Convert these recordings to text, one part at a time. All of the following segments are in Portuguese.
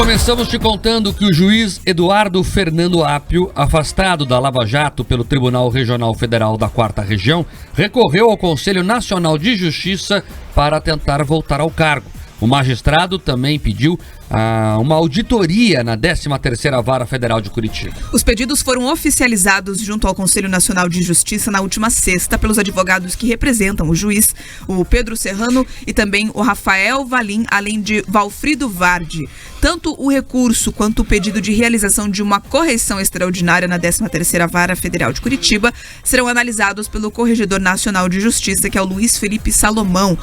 Começamos te contando que o juiz Eduardo Fernando Apio, afastado da Lava Jato pelo Tribunal Regional Federal da 4ª Região, recorreu ao Conselho Nacional de Justiça para tentar voltar ao cargo. O magistrado também pediu uma auditoria na 13ª Vara Federal de Curitiba. Os pedidos foram oficializados junto ao Conselho Nacional de Justiça na última sexta pelos advogados que representam o juiz, o Pedro Serrano e também o Rafael Valim, além de Valfrido Vardi. Tanto o recurso quanto o pedido de realização de uma correição extraordinária na 13ª Vara Federal de Curitiba serão analisados pelo Corregedor Nacional de Justiça, que é o Luiz Felipe Salomão.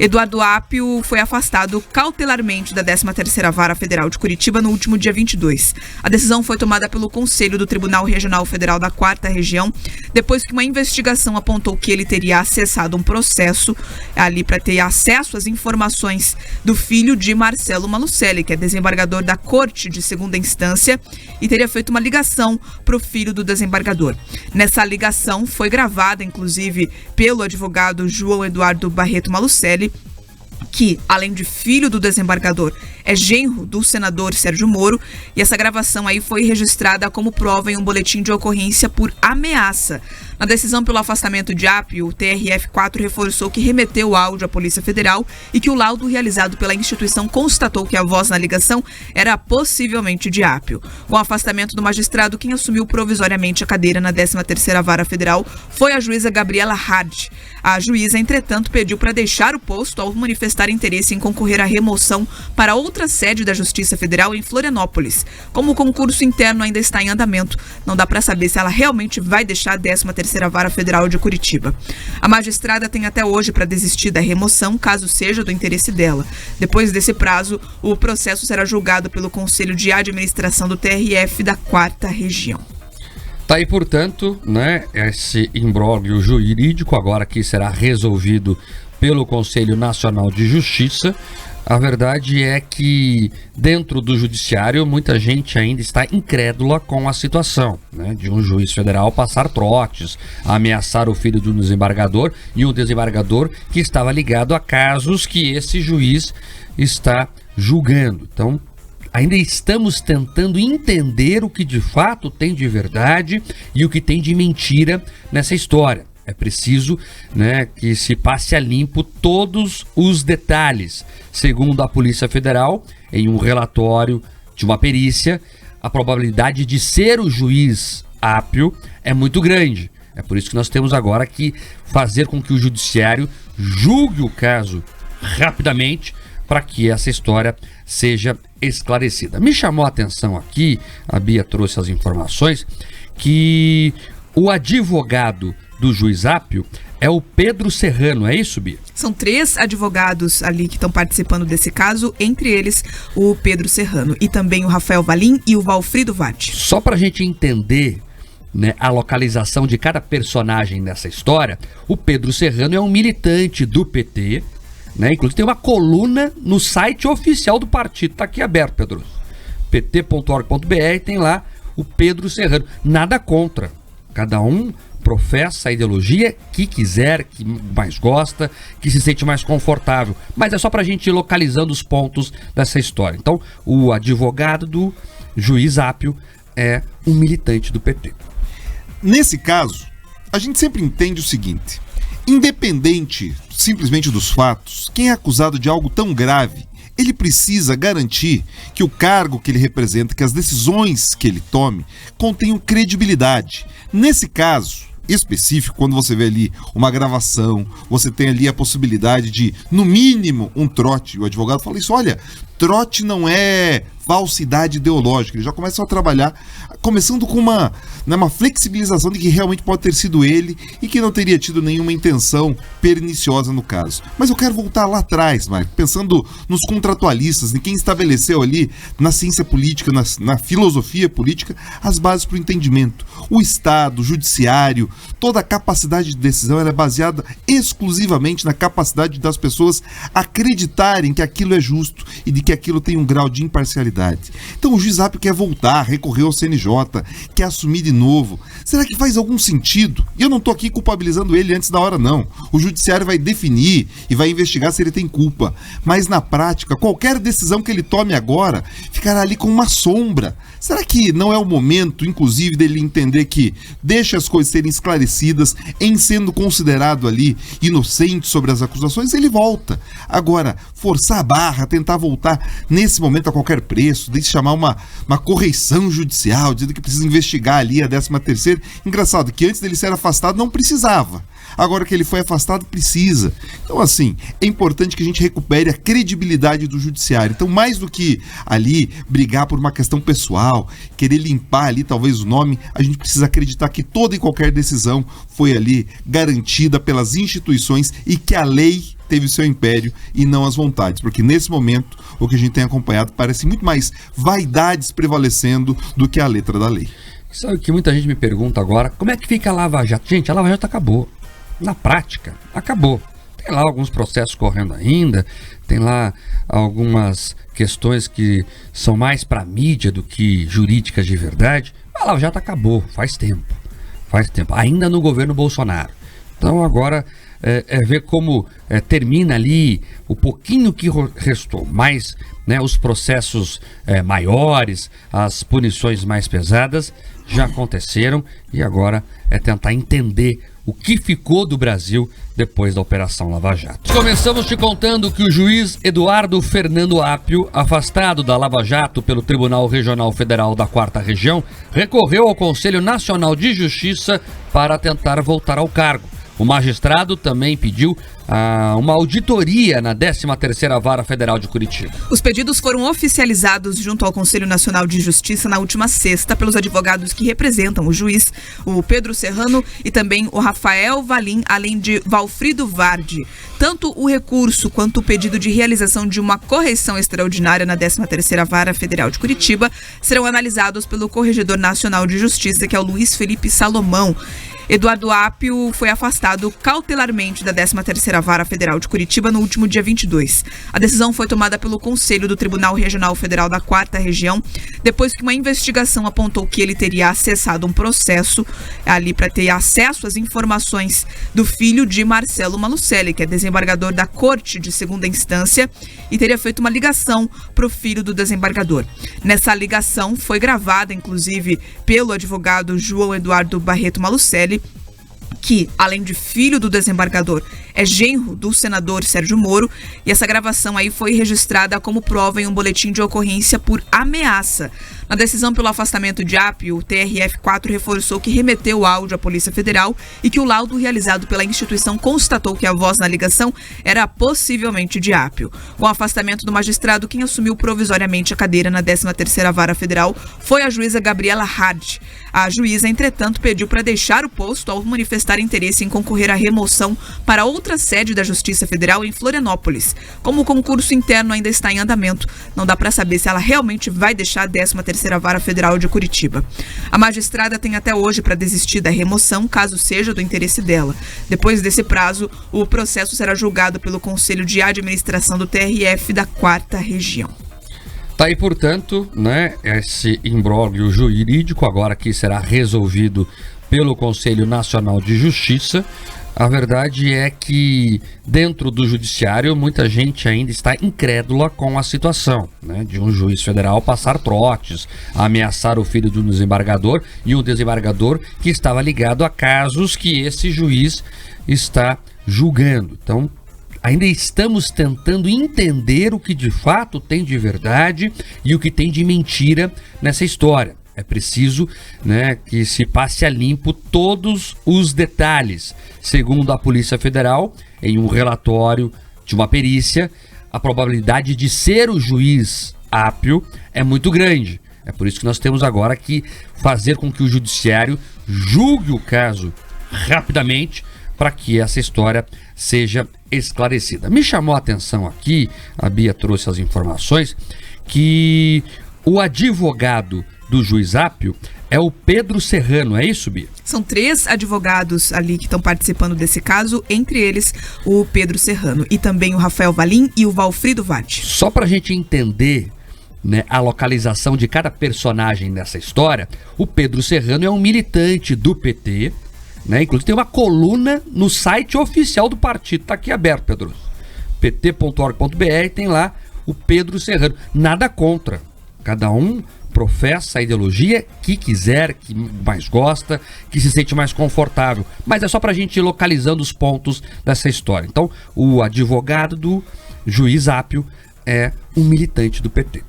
Eduardo Apio foi afastado cautelarmente da 13ª Vara Federal de Curitiba no último dia 22. A decisão foi tomada pelo Conselho do Tribunal Regional Federal da 4ª Região, depois que uma investigação apontou que ele teria acessado um processo ali para ter acesso às informações do filho de Marcelo Malucelli, que é desembargador da Corte de Segunda Instância, e teria feito uma ligação para o filho do desembargador. Nessa ligação foi gravada, inclusive, pelo advogado João Eduardo Barreto Malucelli, que, além de filho do desembargador, é genro do senador Sérgio Moro, e essa gravação aí foi registrada como prova em um boletim de ocorrência por ameaça. Na decisão pelo afastamento de Apio, o TRF4 reforçou que remeteu o áudio à Polícia Federal e que o laudo realizado pela instituição constatou que a voz na ligação era possivelmente de Apio. Com o afastamento do magistrado, quem assumiu provisoriamente a cadeira na 13ª Vara Federal foi a juíza Gabriela Hard. A juíza, entretanto, pediu para deixar o posto ao manifestar interesse em concorrer à remoção para outra sede da Justiça Federal em Florianópolis. Como o concurso interno ainda está em andamento, não dá para saber se ela realmente vai deixar a 13ª Vara Federal de Curitiba. A magistrada tem até hoje para desistir da remoção, caso seja do interesse dela. Depois desse prazo, o processo será julgado pelo Conselho de Administração do TRF da 4ª Região. Tá aí, portanto, né, esse imbróglio jurídico agora que será resolvido pelo Conselho Nacional de Justiça. A verdade é que dentro do judiciário muita gente ainda está incrédula com a situação, né, de um juiz federal passar trotes, ameaçar o filho de um desembargador e um desembargador que estava ligado a casos que esse juiz está julgando. Então, ainda estamos tentando entender o que de fato tem de verdade e o que tem de mentira nessa história. É preciso, né, que se passe a limpo todos os detalhes. Segundo a Polícia Federal, em um relatório de uma perícia, a probabilidade de ser o juiz Apio é muito grande. É por isso que nós temos agora que fazer com que o judiciário julgue o caso rapidamente para que essa história seja esclarecida. Me chamou a atenção aqui, a Bia trouxe as informações, que o advogado do juiz Apio é o Pedro Serrano, é isso, Bia? São 3 advogados ali que estão participando desse caso, entre eles o Pedro Serrano e também o Rafael Valim e o Valfrido Vardi. Só para a gente entender, né, a localização de cada personagem nessa história, o Pedro Serrano é um militante do PT, né? Inclusive tem uma coluna no site oficial do partido, tá aqui aberto, Pedro, pt.org.br, tem lá o Pedro Serrano. Nada contra, cada um professa a ideologia que quiser, que mais gosta, que se sente mais confortável, mas é só pra gente ir localizando os pontos dessa história. Então, o advogado do juiz Apio é um militante do PT. Nesse caso, a gente sempre entende o seguinte: independente simplesmente dos fatos, quem é acusado de algo tão grave, ele precisa garantir que o cargo que ele representa, que as decisões que ele tome, contenham credibilidade. Nesse caso específico, quando você vê ali uma gravação, você tem ali a possibilidade de, no mínimo, um trote. O advogado fala isso: olha, trote não é falsidade ideológica. Eles já começam a trabalhar, começando com uma flexibilização de que realmente pode ter sido ele e que não teria tido nenhuma intenção perniciosa no caso. Mas eu quero voltar lá atrás, Marco, pensando nos contratualistas, em quem estabeleceu ali na ciência política, na filosofia política, as bases para o entendimento. O Estado, o judiciário, toda a capacidade de decisão era baseada exclusivamente na capacidade das pessoas acreditarem que aquilo é justo e de que aquilo tem um grau de imparcialidade. Então o juiz Apio quer voltar, recorreu ao CNJ, derrota, quer assumir de novo. Será que faz algum sentido? E eu não tô aqui culpabilizando ele antes da hora, não. O judiciário vai definir e vai investigar se ele tem culpa. Mas na prática, qualquer decisão que ele tome agora ficará ali com uma sombra. Será que não é o momento, inclusive, dele entender que deixa as coisas serem esclarecidas, em sendo considerado ali inocente sobre as acusações, ele volta. Agora, forçar a barra, tentar voltar nesse momento a qualquer preço, de chamar uma correição judicial, dizendo que precisa investigar ali a 13ª. Engraçado que antes dele ser afastado não precisava. Agora que ele foi afastado, precisa. Então, assim, é importante que a gente recupere a credibilidade do judiciário. Então, mais do que ali brigar por uma questão pessoal, querer limpar ali talvez o nome, a gente precisa acreditar que toda e qualquer decisão foi ali garantida pelas instituições e que a lei teve o seu império e não as vontades. Porque nesse momento, o que a gente tem acompanhado parece muito mais vaidades prevalecendo do que a letra da lei. Sabe o que muita gente me pergunta agora? Como é que fica a Lava Jato? Gente, a Lava Jato acabou. Na prática, acabou. Tem lá alguns processos correndo ainda, tem lá algumas questões que são mais para mídia do que jurídicas de verdade. A Lava Jato acabou, faz tempo, ainda no governo Bolsonaro. Então agora é ver como termina ali o pouquinho que restou, mas os processos maiores, as punições mais pesadas já aconteceram e agora é tentar entender o que ficou do Brasil depois da Operação Lava Jato. Começamos te contando que o juiz Eduardo Fernando Apio, afastado da Lava Jato pelo Tribunal Regional Federal da 4ª Região, recorreu ao Conselho Nacional de Justiça para tentar voltar ao cargo. O magistrado também pediu uma auditoria na 13ª Vara Federal de Curitiba. Os pedidos foram oficializados junto ao Conselho Nacional de Justiça na última sexta pelos advogados que representam o juiz, o Pedro Serrano e também o Rafael Valim, além de Valfrido Vardi. Tanto o recurso quanto o pedido de realização de uma correição extraordinária na 13ª Vara Federal de Curitiba serão analisados pelo Corregedor Nacional de Justiça, que é o Luiz Felipe Salomão. Eduardo Apio foi afastado cautelarmente da 13ª Vara Federal de Curitiba no último dia 22. A decisão foi tomada pelo Conselho do Tribunal Regional Federal da 4ª Região, depois que uma investigação apontou que ele teria acessado um processo ali para ter acesso às informações do filho de Marcelo Malucelli, que é desembargador da Corte de Segunda Instância, e teria feito uma ligação para o filho do desembargador. Nessa ligação foi gravada, inclusive, pelo advogado João Eduardo Barreto Malucelli, que, além de filho do desembargador, é genro do senador Sérgio Moro, e essa gravação aí foi registrada como prova em um boletim de ocorrência por ameaça. Na decisão pelo afastamento de Apio, o TRF4 reforçou que remeteu o áudio à Polícia Federal e que o laudo realizado pela instituição constatou que a voz na ligação era possivelmente de Apio. Com o afastamento do magistrado, quem assumiu provisoriamente a cadeira na 13ª Vara Federal foi a juíza Gabriela Hard. A juíza, entretanto, pediu para deixar o posto ao manifestar interesse em concorrer à remoção para outra sede da Justiça Federal em Florianópolis. Como o concurso interno ainda está em andamento, não dá para saber se ela realmente vai deixar a 13ª Vara Federal de Curitiba. A magistrada tem até hoje para desistir da remoção, caso seja do interesse dela. Depois desse prazo, o processo será julgado pelo Conselho de Administração do TRF da 4ª Região. Tá aí, portanto, esse imbróglio jurídico agora que será resolvido pelo Conselho Nacional de Justiça. A verdade é que dentro do judiciário muita gente ainda está incrédula com a situação, de um juiz federal passar trotes, ameaçar o filho de um desembargador e um desembargador que estava ligado a casos que esse juiz está julgando. Então, ainda estamos tentando entender o que de fato tem de verdade e o que tem de mentira nessa história. É preciso que se passe a limpo todos os detalhes. Segundo a Polícia Federal, em um relatório de uma perícia, a probabilidade de ser o juiz Apio é muito grande. É por isso que nós temos agora que fazer com que o judiciário julgue o caso rapidamente para que essa história seja esclarecida. Me chamou a atenção aqui, a Bia trouxe as informações, que o advogado do juiz Apio é o Pedro Serrano, é isso, Bia? São 3 advogados ali que estão participando desse caso, entre eles o Pedro Serrano e também o Rafael Valim e o Valfrido Vardi. Só para a gente entender né, a localização de cada personagem nessa história, o Pedro Serrano é um militante do PT, né? Inclusive tem uma coluna no site oficial do partido, tá aqui aberto, Pedro. pt.org.br, tem lá o Pedro Serrano. Nada contra. Cada um professa a ideologia que quiser, que mais gosta, que se sente mais confortável. Mas é só pra gente ir localizando os pontos dessa história. Então, o advogado do juiz Apio é um militante do PT.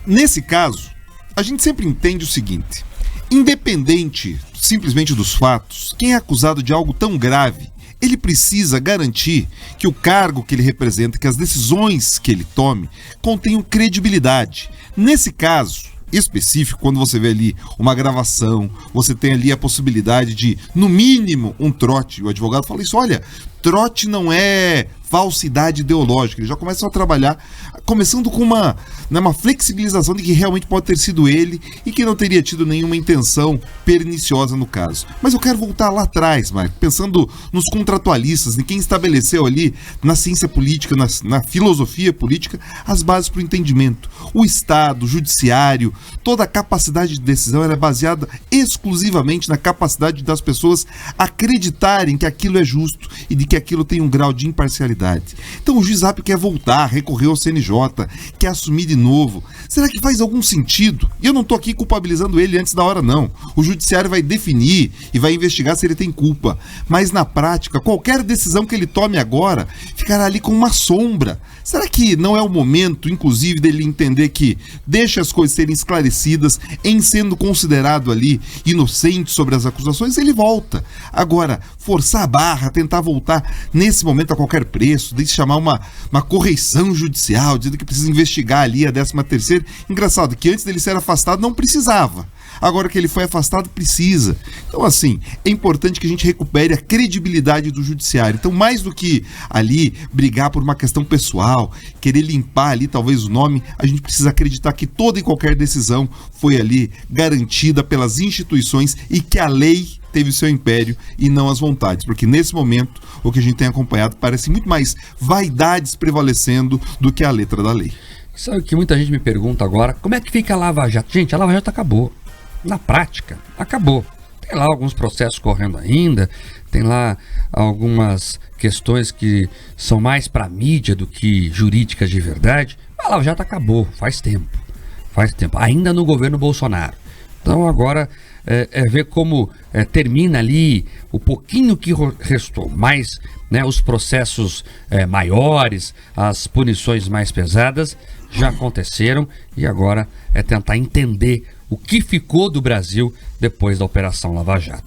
Nesse caso, a gente sempre entende o seguinte: independente simplesmente dos fatos, quem é acusado de algo tão grave, ele precisa garantir que o cargo que ele representa, que as decisões que ele tome, contenham credibilidade. Nesse caso específico, quando você vê ali uma gravação, você tem ali a possibilidade de, no mínimo, um trote. O advogado fala isso: olha, trote não é falsidade ideológica. Eles já começam a trabalhar, começando com uma flexibilização de que realmente pode ter sido ele e que não teria tido nenhuma intenção perniciosa no caso. Mas eu quero voltar lá atrás, Marco, pensando nos contratualistas, em quem estabeleceu ali na ciência política, na filosofia política, as bases para o entendimento. O Estado, o judiciário, toda a capacidade de decisão era baseada exclusivamente na capacidade das pessoas acreditarem que aquilo é justo e de que aquilo tem um grau de imparcialidade. Então o juiz Apio quer voltar, recorrer ao CNJ, quer assumir de novo. Será que faz algum sentido? E eu não estou aqui culpabilizando ele antes da hora, não. O judiciário vai definir e vai investigar se ele tem culpa. Mas na prática, qualquer decisão que ele tome agora ficará ali com uma sombra. Será que não é o momento, inclusive, dele entender que deixa as coisas serem esclarecidas, em sendo considerado ali inocente sobre as acusações, ele volta. Agora, forçar a barra, tentar voltar nesse momento a qualquer preço, de chamar uma correição judicial, dizendo que precisa investigar ali a 13ª. Engraçado que antes dele ser afastado não precisava. Agora que ele foi afastado, precisa. Então, assim, é importante que a gente recupere a credibilidade do judiciário. Então, mais do que ali brigar por uma questão pessoal, querer limpar ali talvez o nome, a gente precisa acreditar que toda e qualquer decisão foi ali garantida pelas instituições e que a lei teve o seu império e não as vontades. Porque nesse momento, o que a gente tem acompanhado parece muito mais vaidades prevalecendo do que a letra da lei. Sabe o que muita gente me pergunta agora? Como é que fica a Lava Jato? Gente, a Lava Jato acabou. Na prática, acabou. Tem lá alguns processos correndo ainda, tem lá algumas questões que são mais para mídia do que jurídicas de verdade. A Lava Jato acabou, faz tempo, ainda no governo Bolsonaro. Então agora é ver como termina ali o pouquinho que restou, mas né, os processos maiores, as punições mais pesadas já aconteceram e agora é tentar entender o que ficou do Brasil depois da Operação Lava Jato.